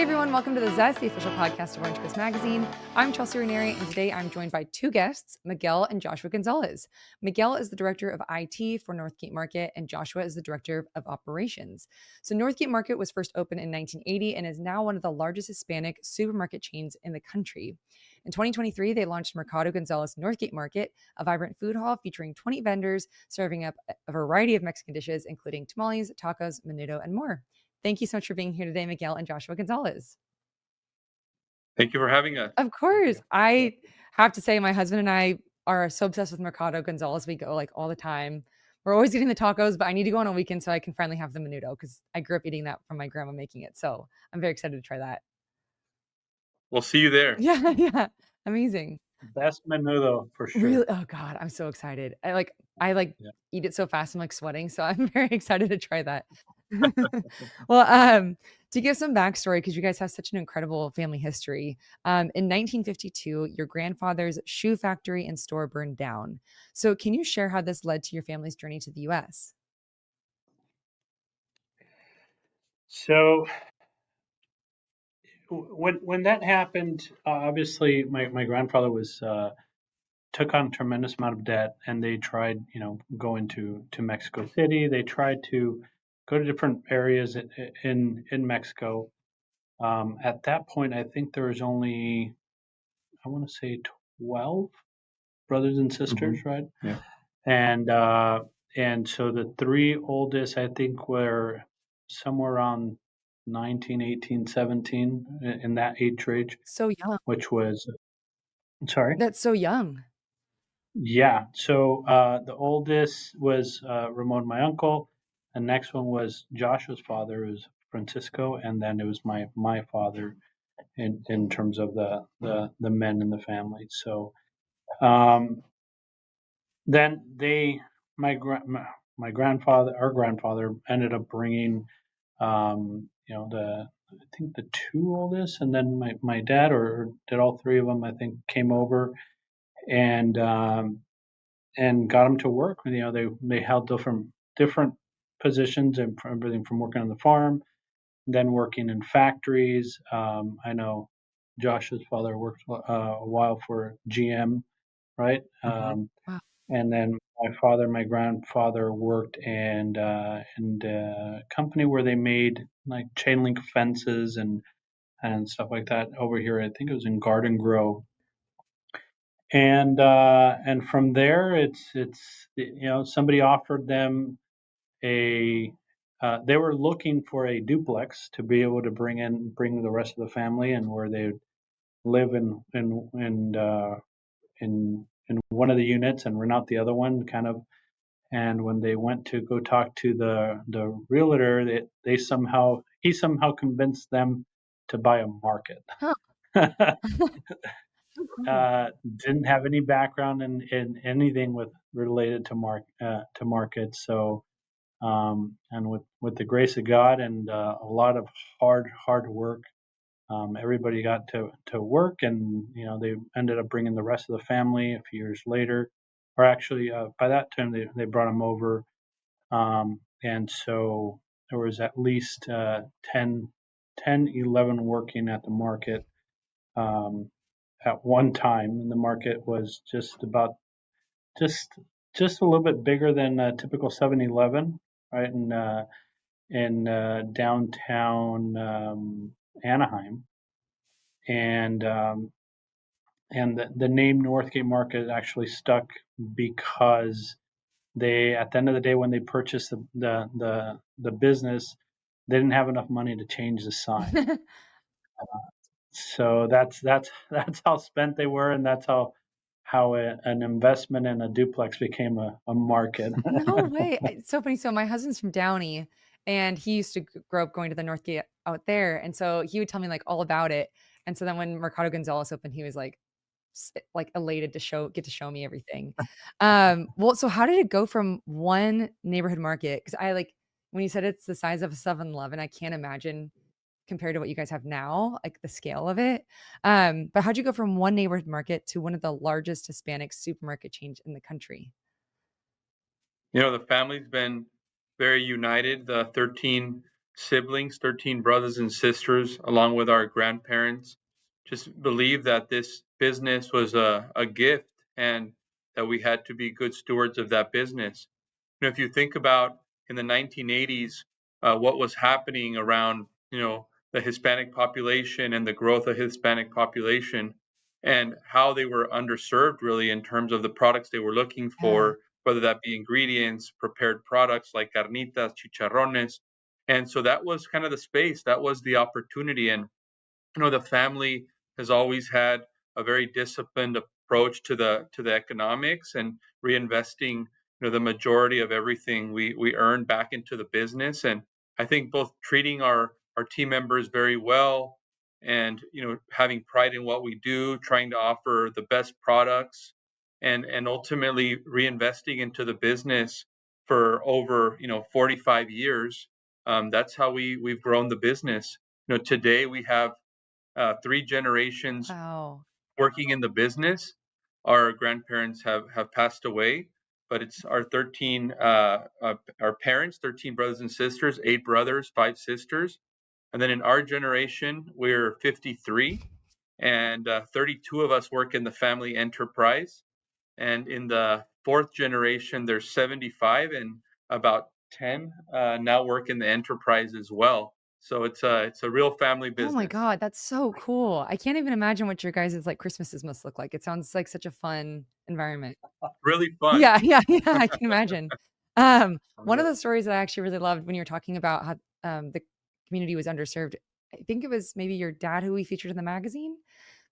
Hey everyone, welcome to the Zest, the official podcast of Orange Coast Magazine. I'm Chelsea Ranieri, and today I'm joined by two guests, Miguel and Joshua González. Miguel is the director of IT for Northgate Market, and Joshua is the director of operations. So Northgate Market was first opened in 1980 and is now one of the largest Hispanic supermarket chains in the country. In 2023, they launched Mercado Gonzalez Northgate Market, a vibrant food hall featuring 20 vendors serving up a variety of Mexican dishes, including tamales, tacos, menudo, and more. Thank you so much for being here today, Miguel and Joshua González. Thank you for having us. Of course. I have to say, my husband and I are so obsessed with Mercado Gonzalez. We go like all the time. We're always getting the tacos, but I need to go on a weekend so I can finally have the menudo because I grew up eating that from my grandma making it. So I'm very excited to try that. We'll see you there. Yeah. Amazing. Best menudo for sure. Really? Oh God, I'm so excited. I eat it so fast, I'm like sweating. So I'm very excited to try that. Well, to give some backstory, because you guys have such an incredible family history. In 1952, your grandfather's shoe factory and store burned down. So can you share how this led to your family's journey to the US? So when that happened, obviously my grandfather was took on a tremendous amount of debt, and they tried, going to Mexico City. They tried to go to different areas in Mexico. At that point, I think there was only, I want to say, 12 brothers and sisters, right? Yeah. And so the three oldest, I think, were somewhere around 19, 18, 17 in that age range, So young. which was, sorry? That's so young. Yeah. So the oldest was Ramon, my uncle. The next one was Joshua's father, who was Francisco, and then it was my father in terms of the men in the family. So then my grandfather, our grandfather, ended up bringing I think the two oldest, and then my dad, or did all three of them, I think, came over and got them to work. They held different positions, and everything from working on the farm, then working in factories. I know Josh's father worked a while for GM, right? Wow. And then my grandfather worked in a company where they made like chain link fences and stuff like that over here. I think it was in Garden Grove. And from there, it's somebody offered them they were looking for a duplex to be able to bring the rest of the family, and where they would live in one of the units and rent out the other one, kind of. And when they went to go talk to the realtor, he somehow convinced them to buy a market. Huh. Didn't have any background in anything related to markets. So and with the grace of God and a lot of hard work, everybody got to work, and they ended up bringing the rest of the family a few years later, or actually by that time they brought them over, and so there was at least 10, 11 working at the market at one time, and the market was just a little bit bigger than a typical 7-Eleven, right? In downtown Anaheim, and the name Northgate Market actually stuck because they, at the end of the day, when they purchased the business, they didn't have enough money to change the sign. So that's how spent they were, and that's how an investment in a duplex became a market. No way. It's so funny. So my husband's from Downey, and he used to grow up going to the Northgate out there. And so he would tell me like all about it. And so then when Mercado Gonzalez opened, he was like elated to get to show me everything. Well, so how did it go from one neighborhood market? Because when you said it's the size of a 7-Eleven, I can't imagine compared to what you guys have now, like the scale of it. But how'd you go from one neighborhood market to one of the largest Hispanic supermarket chains in the country? The family's been very united. The 13 siblings, 13 brothers and sisters, along with our grandparents, just believed that this business was a gift and that we had to be good stewards of that business. If you think about in the 1980s, what was happening around, the Hispanic population and the growth of Hispanic population and how they were underserved really in terms of the products they were looking Yeah. for, whether that be ingredients, prepared products like carnitas, chicharrones. And so that was kind of the space, that was the opportunity. And the family has always had a very disciplined approach to the economics and reinvesting the majority of everything we earn back into the business. And I think both treating our team members very well and having pride in what we do, trying to offer the best products and ultimately reinvesting into the business for over 45 years. That's how we've grown the business. Today we have three generations Wow. working in the business. Our grandparents have passed away, but it's our 13, our parents, 13 brothers and sisters, 8 brothers, 5 sisters. And then in our generation, we're 53, and 32 of us work in the family enterprise. And in the fourth generation, there's 75, and about 10 now work in the enterprise as well. So it's a real family Oh my business. God, that's so cool. I can't even imagine what your guys' like Christmases must look like. It sounds like such a fun environment. Really fun. Yeah, yeah, yeah, I can imagine. One of the stories that I actually really loved when you were talking about how the community was underserved, I think it was maybe your dad who we featured in the magazine,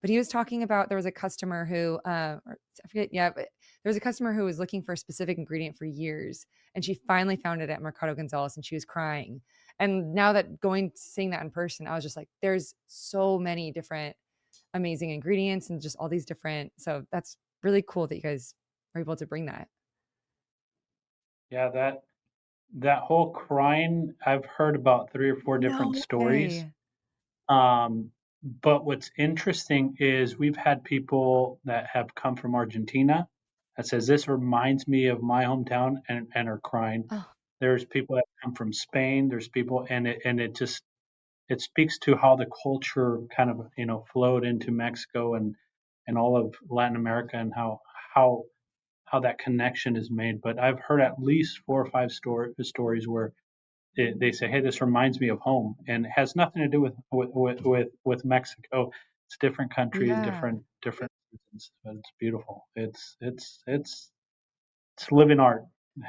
but he was talking about there was a customer who, or I forget, yeah, but there was a customer who was looking for a specific ingredient for years, and she finally found it at Mercado Gonzalez, and she was crying. And now that seeing that in person, I was just like, there's so many different amazing ingredients and just all these different. So that's really cool that you guys were able to bring that. Yeah, that whole crying, I've heard about 3 or 4 different No stories. way. But what's interesting is we've had people that have come from Argentina that says this reminds me of my hometown and are crying. Oh, There's people that come from Spain. There's people and it just it speaks to how the culture kind of flowed into Mexico and all of Latin America and how how that connection is made. But I've heard at least 4 or 5 stories where they say, "Hey, this reminds me of home," and it has nothing to do with Mexico. It's different countries, yeah. different seasons, but it's beautiful. It's living art.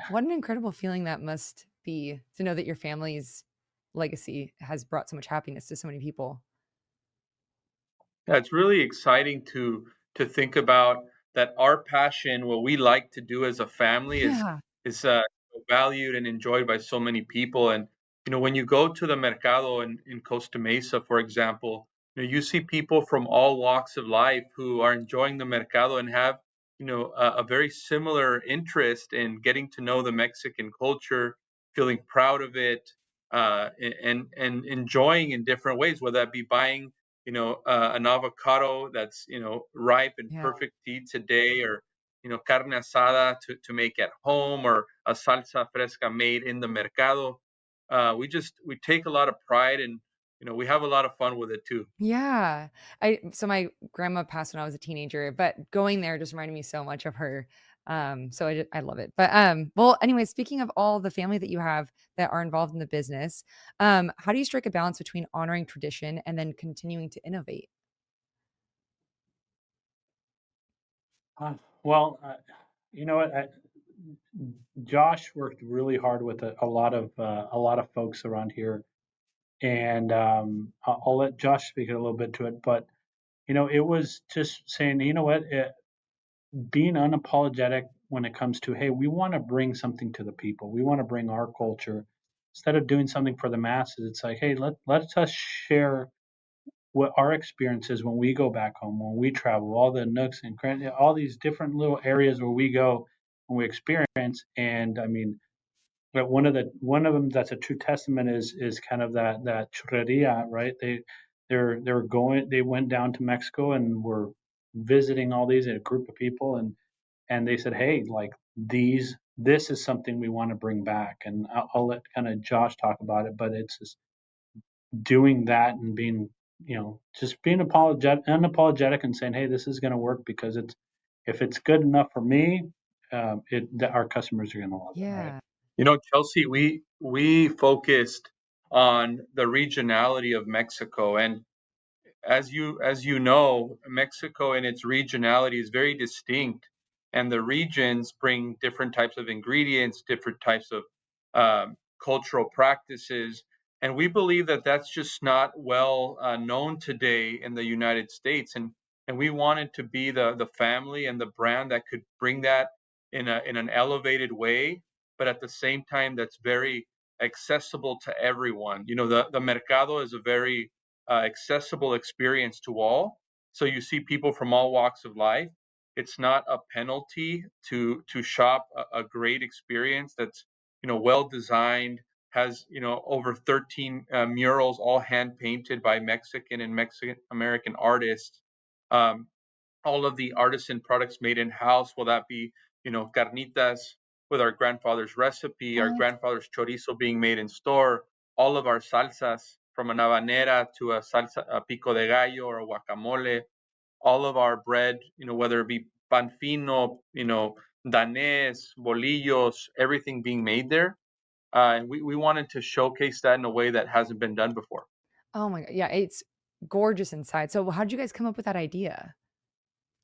What an incredible feeling that must be to know that your family's legacy has brought so much happiness to so many people. Yeah, it's really exciting to think about that our passion, what we like to do as a family, Yeah. is valued and enjoyed by so many people. And when you go to the mercado in Costa Mesa, for example, you see people from all walks of life who are enjoying the mercado and have a very similar interest in getting to know the Mexican culture, feeling proud of it, and enjoying in different ways, whether that be buying an avocado that's, ripe and Yeah. perfect to eat today, or, carne asada to make at home, or a salsa fresca made in the mercado. We take a lot of pride and, we have a lot of fun with it too. Yeah. So my grandma passed when I was a teenager, but going there just reminded me so much of her. So I love it. But well, anyway, speaking of all the family that you have that are involved in the business, how do you strike a balance between honoring tradition and then continuing to innovate? Uh, well, you know what? Josh worked really hard with a lot of folks around here, and I'll let Josh speak a little bit to it. But it was just saying, being unapologetic when it comes to, hey, we want to bring something to the people. We want to bring our culture. Instead of doing something for the masses, it's like, hey, let us share what our experience is when we go back home, when we travel, all the nooks and crannies, all these different little areas where we go when we experience. And I mean, but one of them that's a true testament is kind of that churreria, right? They went down to Mexico and were visiting all these, a group of people, and they said, hey, like this is something we want to bring back. And I'll let kind of Josh talk about it, but it's just doing that and being, just being unapologetic and saying, hey, this is going to work because if it's good enough for me, our customers are going to love it, right? Yeah. Chelsea, we focused on the regionality of Mexico, and as you know, Mexico in its regionality is very distinct, and the regions bring different types of ingredients, different types of cultural practices, and we believe that that's just not well known today in the United States, and we wanted to be the family and the brand that could bring that in an elevated way, but at the same time that's very accessible to everyone. The mercado is a very accessible experience to all. So you see people from all walks of life. It's not a penalty to shop a great experience that's well designed, has over 13 murals, all hand painted by Mexican and Mexican American artists. Um, all of the artisan products made in house. Will that be carnitas with our grandfather's recipe, our What? grandfather's chorizo being made in store, all of our salsas from an habanera to a salsa, a pico de gallo or a guacamole, all of our bread, whether it be pan fino, danés, bolillos, everything being made there. And we wanted to showcase that in a way that hasn't been done before. Oh my God. Yeah, it's gorgeous inside. So how did you guys come up with that idea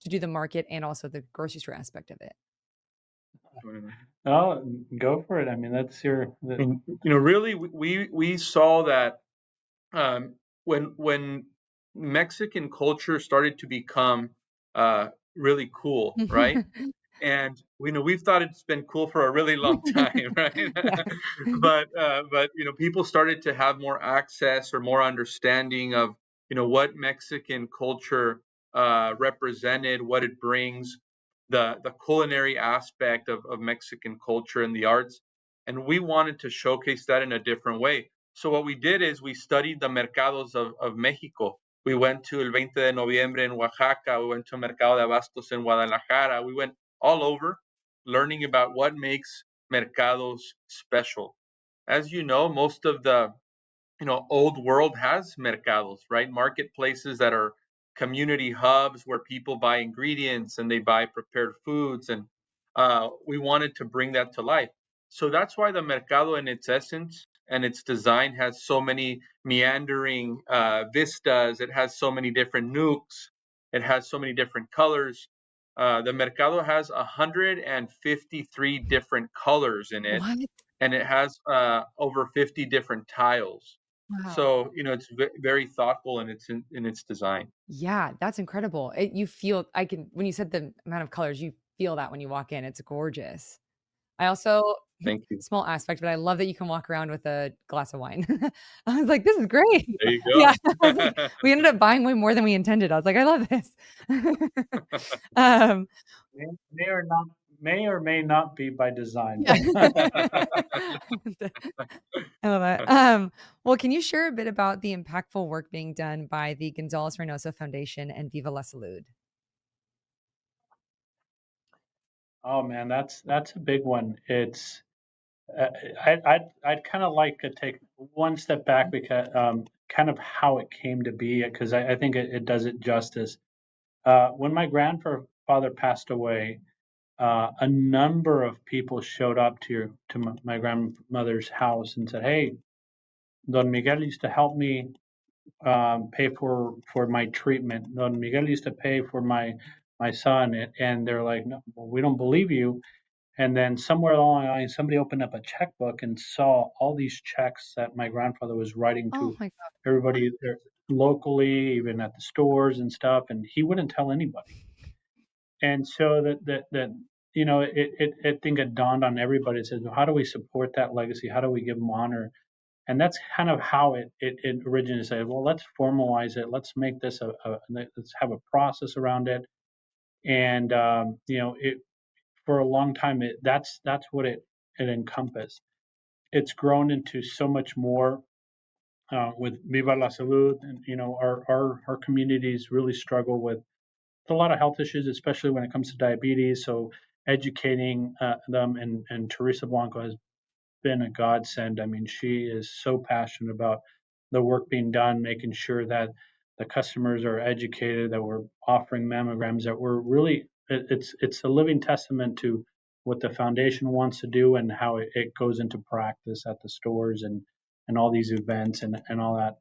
to do the market and also the grocery store aspect of it? Oh, go for it. I mean, that's Really, we saw that um, when Mexican culture started to become really cool, right? And we've thought it's been cool for a really long time, right? Yeah. but people started to have more access or more understanding of what Mexican culture represented, what it brings, the culinary aspect of Mexican culture and the arts, and we wanted to showcase that in a different way. So what we did is we studied the mercados of Mexico. We went to El 20 de Noviembre in Oaxaca. We went to Mercado de Abastos in Guadalajara. We went all over learning about what makes mercados special. As you know, most of the old world has mercados, right? Marketplaces that are community hubs where people buy ingredients and they buy prepared foods, and we wanted to bring that to life. So that's why the mercado, in its essence and its design, has so many meandering vistas. It has so many different nooks. It has so many different colors. The mercado has 153 different colors in it, What? and it has over 50 different tiles. Wow. So it's very thoughtful in its design. Yeah, that's incredible. You feel I can when you said the amount of colors, you feel that when you walk in. It's gorgeous. I also Thank you. small aspect, but I love that you can walk around with a glass of wine. I was like, "This is great." There you Yeah, go. I was like, we ended up buying way more than we intended. I was like, "I love this." Um, may or may not be by design. yeah. I love that. Well, can you share a bit about the impactful work being done by the Gonzalez Reynoso Foundation and Viva la Salud? Oh man, that's a big one. It's I'd kind of like to take one step back because kind of how it came to be, because I think it does it justice. When my grandfather passed away, a number of people showed up to my grandmother's house and said, "Hey, Don Miguel used to help me pay for my treatment. Don Miguel used to pay for my son," and they're like, "No, well, we don't believe you." And then somewhere along the line, somebody opened up a checkbook and saw all these checks that my grandfather was writing Oh to my God. everybody there locally, even at the stores and stuff, and he wouldn't tell anybody. And so that I think it dawned on everybody. It says, well, how do we support that legacy? How do we give him honor? And that's kind of how it originated. Said, well, let's formalize it. Let's make this let's have a process around it. And it for a long time that's what it encompassed. It's grown into so much more with Viva la Salud, and our communities really struggle with a lot of health issues, especially when it comes to diabetes. So educating them, and Teresa Blanco has been a godsend. I mean, she is so passionate about the work being done, making sure that the customers are educated, that we're offering mammograms, that we're really it's a living testament to what the foundation wants to do and how it goes into practice at the stores and all these events and all that.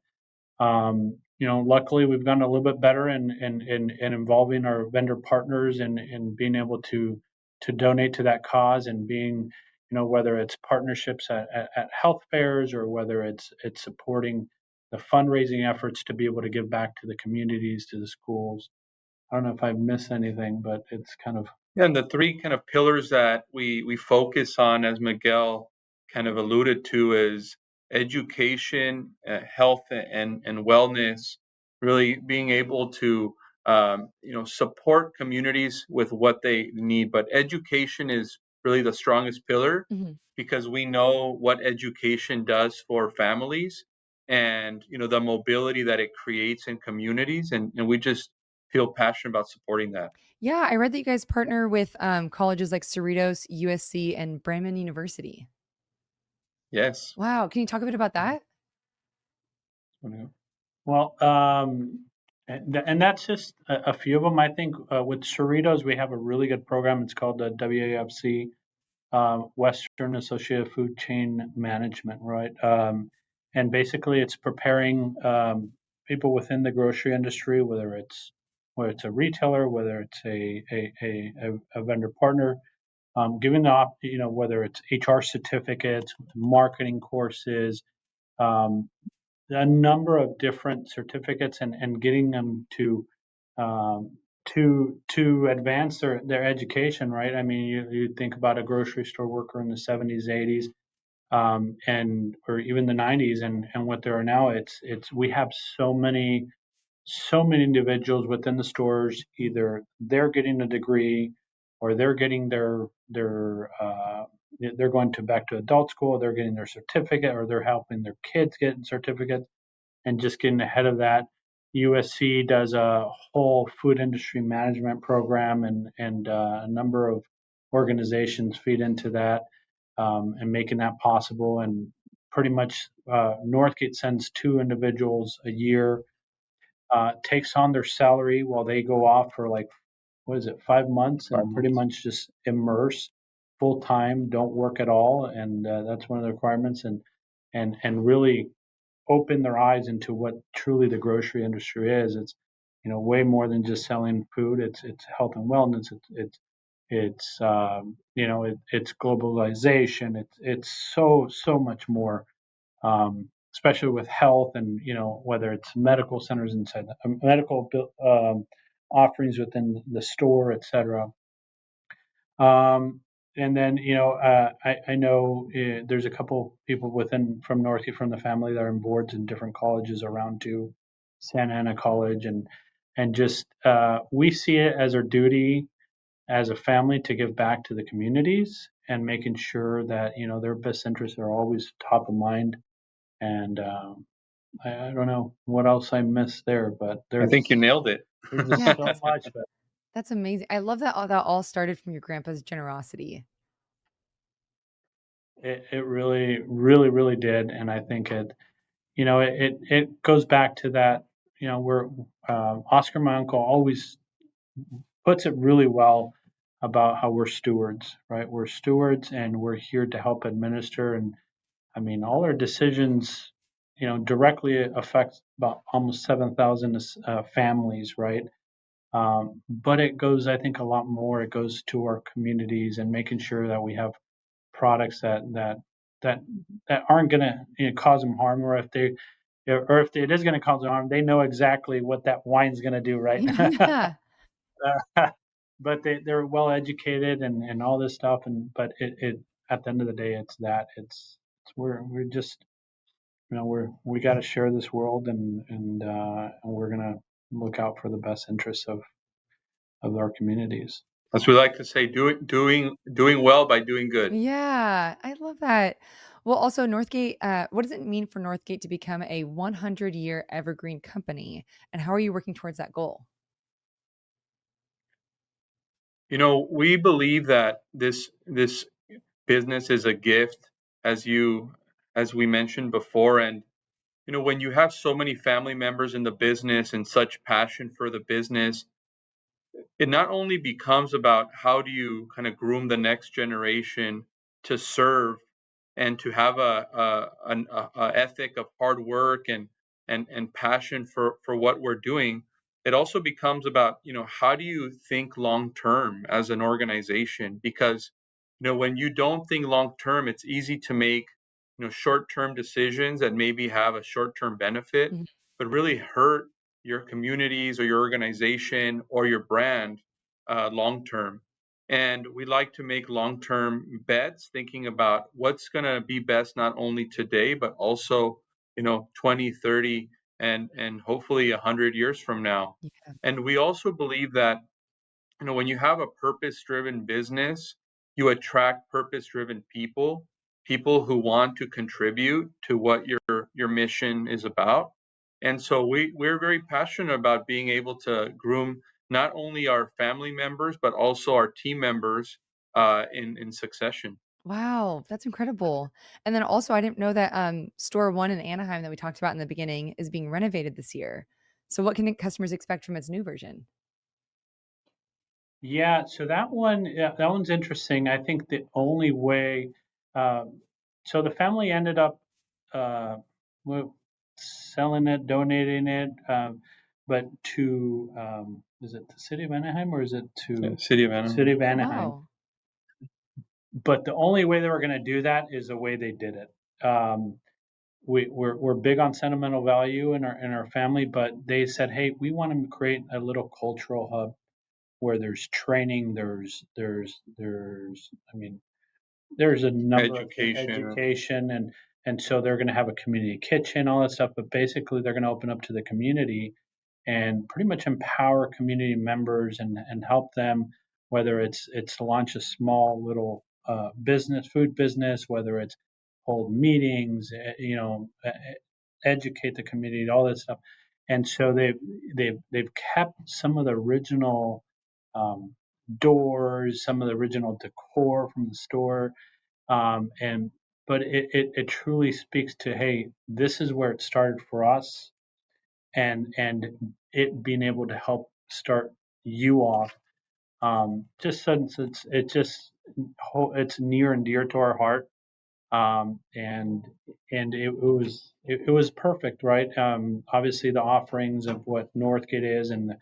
Luckily we've gotten a little bit better in involving our vendor partners and being able to donate to that cause and being, whether it's partnerships at health fairs or whether it's supporting the fundraising efforts to be able to give back to the communities, to the schools. I don't know if I've missed anything, but it's kind of. Yeah, and the three kind of pillars that we focus on, as Miguel kind of alluded to, is education, health, and wellness. Really being able to support communities with what they need, but education is really the strongest pillar Mm-hmm. because we know what education does for families and the mobility that it creates in communities, and we just feel passionate about supporting that. Yeah, I read that you guys partner with colleges like Cerritos, USC, and Bremen University. Yes. Wow, can you talk a bit about that? Well, and that's just a few of them. I think with Cerritos, we have a really good program. It's called the WAFC, Western Associated Food Chain Management, right? And basically, it's preparing people within the grocery industry, whether it's a retailer, whether it's a vendor partner, giving whether it's HR certificates, marketing courses, um, a number of different certificates and getting them um, to advance their education, right? I mean, you think about a grocery store worker in the 70s, 80s, and or even the 90s, and what there are now. It's we have so many individuals within the stores. Either they're getting a degree, or they're getting they're going to back to adult school. They're getting their certificate, or they're helping their kids get certificates and just getting ahead of that. USC does a whole food industry management program, and a number of organizations feed into that, and making that possible. And pretty much, Northgate sends 2 individuals a year, takes on their salary while they go off for like, what is it, 5 months, and pretty much just immerse full time, don't work at all, and that's one of the requirements, and really open their eyes into what truly the grocery industry is. It's way more than just selling food. It's health and wellness. It's globalization. It's so much more, especially with health and whether it's medical centers inside medical offerings within the store, etc. Um, and then I know there's a couple people from Northgate from the family that are on boards in different colleges around too, Santa Ana College, and just we see it as our duty as a family to give back to the communities and making sure that their best interests are always top of mind. And I don't know what else I missed there, but I think you nailed it. there's just Yeah, so much that that's amazing. I love that that all started from your grandpa's generosity. it really, really, really did. And I think it goes back to that. We're Oscar, my uncle, always puts it really well about how we're stewards, right? We're stewards, and we're here to help administer. And I mean, all our decisions, directly affect about almost 7,000 families, right? But it goes, I think, a lot more. It goes to our communities and making sure that we have products that that aren't going to cause them harm, or if it is going to cause them harm, they know exactly what that wine's going to do, right? Yeah. But they're well educated and all this stuff, but it at the end of the day, it's we're just we got to share this world, and we're gonna look out for the best interests of our communities. As we like to say, doing well by doing good. Yeah, I love that. Well, also Northgate, what does it mean for Northgate to become a 100-year evergreen company, and how are you working towards that goal? We believe that this business is a gift, as we mentioned before, and when you have so many family members in the business and such passion for the business, it not only becomes about how do you kind of groom the next generation to serve and to have a ethic of hard work and passion for what we're doing. It also becomes about how do you think long term as an organization, because when you don't think long term, it's easy to make short term decisions that maybe have a short term benefit Mhm. but really hurt your communities or your organization or your brand long term. And we like to make long term bets, thinking about what's going to be best not only today, but also, 20, 30, and hopefully 100 years from now. Yeah. And we also believe that when you have a purpose driven business, you attract purpose driven people who want to contribute to what your mission is about. And so we're very passionate about being able to groom not only our family members but also our team members in succession. Wow, that's incredible. And then also, I didn't know that store one in Anaheim that we talked about in the beginning is being renovated this year. So, what can customers expect from its new version? Yeah, so that one's interesting. I think the only way, so the family ended up uh, well, selling it, donating it, but to is it the city of Anaheim or is it to City of city Anaheim. of Oh, Anaheim? wow. But the only way they were going to do that is the way they did it. We're big on sentimental value in our family, but they said, hey, we want to create a little cultural hub where there's training, I mean, there's a number of things, Education. education, and so they're going to have a community kitchen, all that stuff. But basically, they're going to open up to the community and pretty much empower community members and help them, whether it's to launch a small little business, food business, whether it's hold meetings, educate the community, all that stuff. And so they've kept some of the original um, doors, some of the original decor from the store, and but it truly speaks to, hey, this is where it started for us, and it being able to help start you off, just since it's near and dear to our heart, and it was perfect, right? Obviously, the offerings of what Northgate is, and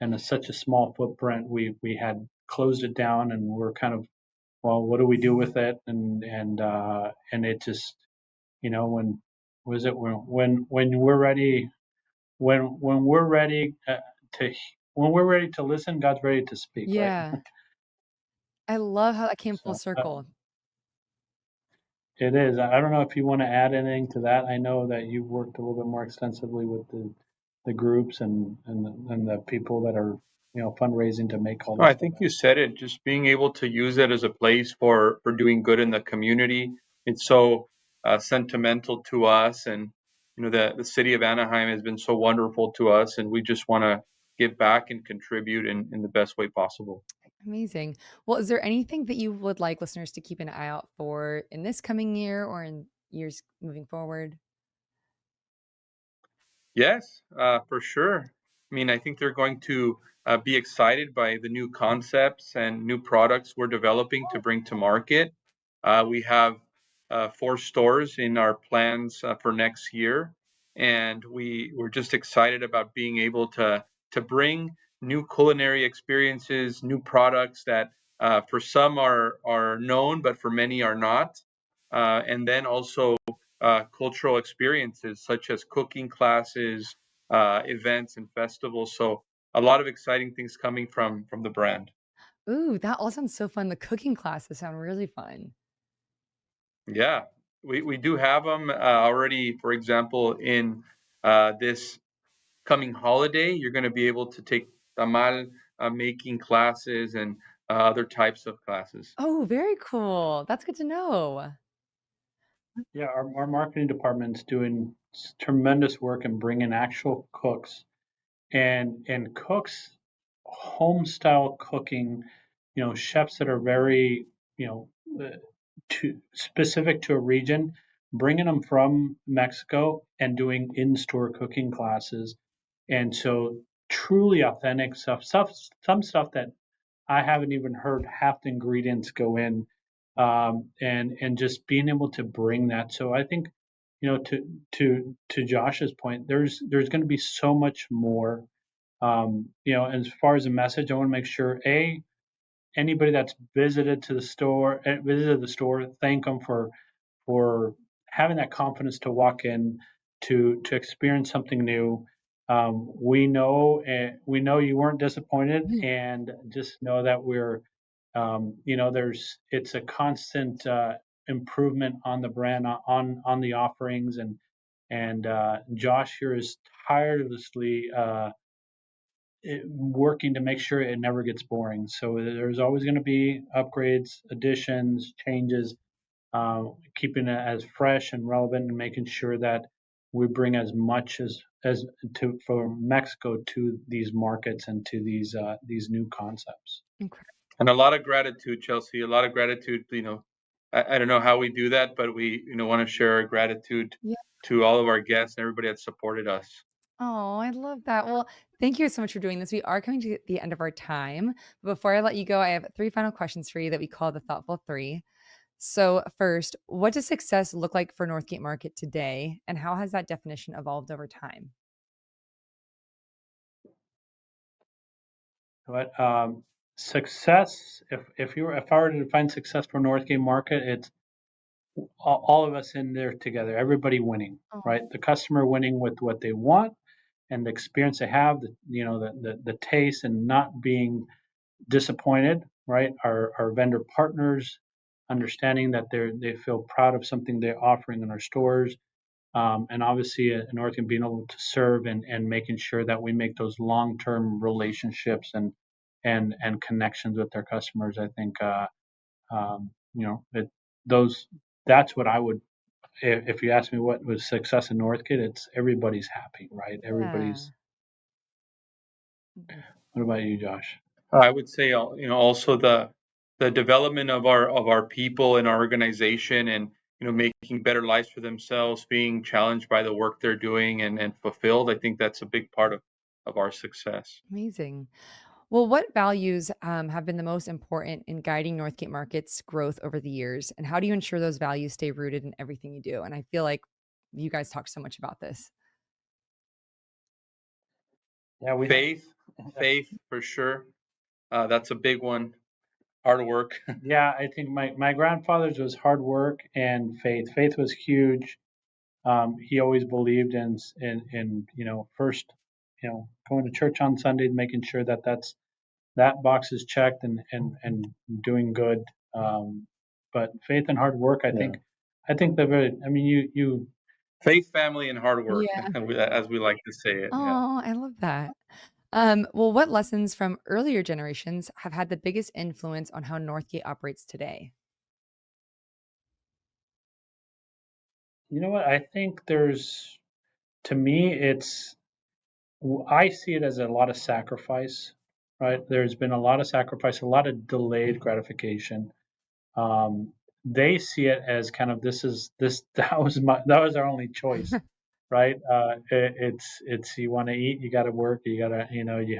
it's such a small footprint, we had closed it down, and we're kind of, well, what do we do with it? And it just, when was it when we're ready, when we're ready to when we're ready to listen, God's ready to speak, right? Yeah. I love how that came full So circle. it is. I don't know if you want to add anything to that. I know that you've worked a little bit more extensively with the groups and the people that are fundraising to make all No, this I stuff think you happen. said it. Just being able to use it as a place for doing good in the community. It's so sentimental to us, and the city of Anaheim has been so wonderful to us, and we just want to give back and contribute in the best way possible. Amazing. Well, is there anything that you would like listeners to keep an eye out for in this coming year or in years moving forward? Yes, for sure. I mean, I think they're going to be excited by the new concepts and new products we're developing to bring to market. We have 4 stores in our plans for next year, and we're just excited about being able to bring new culinary experiences, new products that for some are known, but for many are not, and then also cultural experiences such as cooking classes, events, and festivals. So a lot of exciting things coming from the brand. Ooh, that all sounds so fun. The cooking classes sound really fun. Yeah, we do have them already. For example, in this coming holiday, you're going to be able to take tamal making classes and other types of classes. Oh, very cool. That's good to know. Yeah, our marketing department's doing tremendous work in bringing actual cooks and cooks, home style cooking, chefs that are very, uh, to specific to a region, bringing them from Mexico and doing in-store cooking classes. And so truly authentic stuff, some stuff that I haven't even heard half the ingredients go in, and just being able to bring that. So I think, to Josh's point, there's going to be so much more. As far as a message, I want to make sure anybody that's visited the store, thank them for having that confidence to walk in to experience something new. We know you weren't disappointed, and just know that it's a constant improvement on the brand, on the offerings, and Josh here is tirelessly working to make sure it never gets boring. So there's always going to be upgrades, additions, changes, keeping it as fresh and relevant, and making sure that we bring as much as to for Mexico to these markets and to these new concepts. Incredible. And a lot of gratitude, Chelsea. A lot of gratitude. I don't know how we do that, but we want to share our gratitude Yeah. to all of our guests and everybody that supported us. Oh, I love that. Well, thank you so much for doing this. We are coming to the end of our time. But before I let you go, I have three final questions for you that we call the Thoughtful Three. So, first, what does success look like for Northgate Market today, and how has that definition evolved over time? But success, if I were to define success for Northgate Market, it's all of us in there together, everybody winning, Oh, right? The customer winning with what they want and the experience they have, the taste, and not being disappointed, right? Our vendor partners understanding that they feel proud of something they're offering in our stores, and obviously in Northgate being able to serve and making sure that we make those long-term relationships and connections with their customers. I think those that's what I would, if you ask me what was success in Northgate, it's everybody's happy, right? yeah. Everybody's. Mhm. What about you, Josh? I would say, also the development of our people in our organization, and making better lives for themselves, being challenged by the work they're doing and fulfilled. I think that's a big part of our success. Amazing. Well, what values have been the most important in guiding Northgate Market's growth over the years? And how do you ensure those values stay rooted in everything you do? And I feel like you guys talk so much about this. Yeah, we Faith, faith for sure. That's a big one. Hard work. Yeah, I think my grandfather's was hard work and faith. Faith was huge. He always believed in first, going to church on Sundays, making sure that box is checked, and doing good. But faith and hard work, I think they're very. I mean, you Faith, family, and hard work, Yeah. as we like to say it. Yeah. Oh, I love that. Well, what lessons from earlier generations have had the biggest influence on how Northgate operates today? you know what I think there's to me it's I see it as a lot of sacrifice, right? There's been a lot of sacrifice, a lot of delayed gratification. They see it as kind of this that was our only choice, right? It's you want to eat, you got to work, you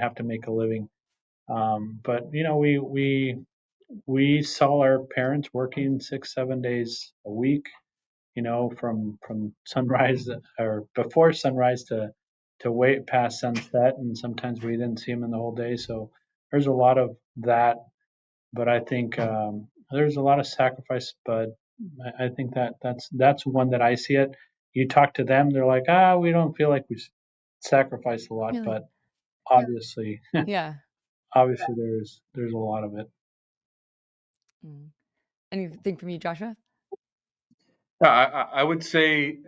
have to make a living. But we saw our parents working 6 7 days a week, from sunrise or before sunrise to wait past sunset, and sometimes we didn't see them in the whole day. So there's a lot of that, but I think there's a lot of sacrifice. But I think that's one that I see it. You talk to them, they're like, we don't feel like we sacrificed a lot, Really? but obviously, Yeah. obviously there's a lot of it. Mm. Anything from you, Joshua? I would say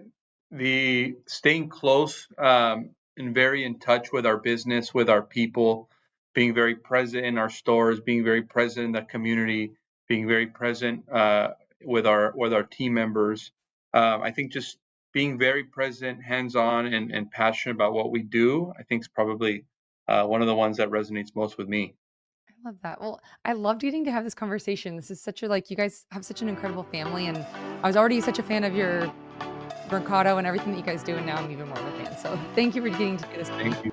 the staying close, and very in touch with our business, with our people, being very present in our stores, being very present in the community, being very present with our team members. I think just being very present, hands-on, and passionate about what we do, I think is probably one of the ones that resonates most with me. I love that. Well, I loved getting to have this conversation. This is such a, like, you guys have such an incredible family. And I was already such a fan of your Mercado and everything that you guys do, and now I'm even more of a fan. So thank you for getting to do this. Thank you.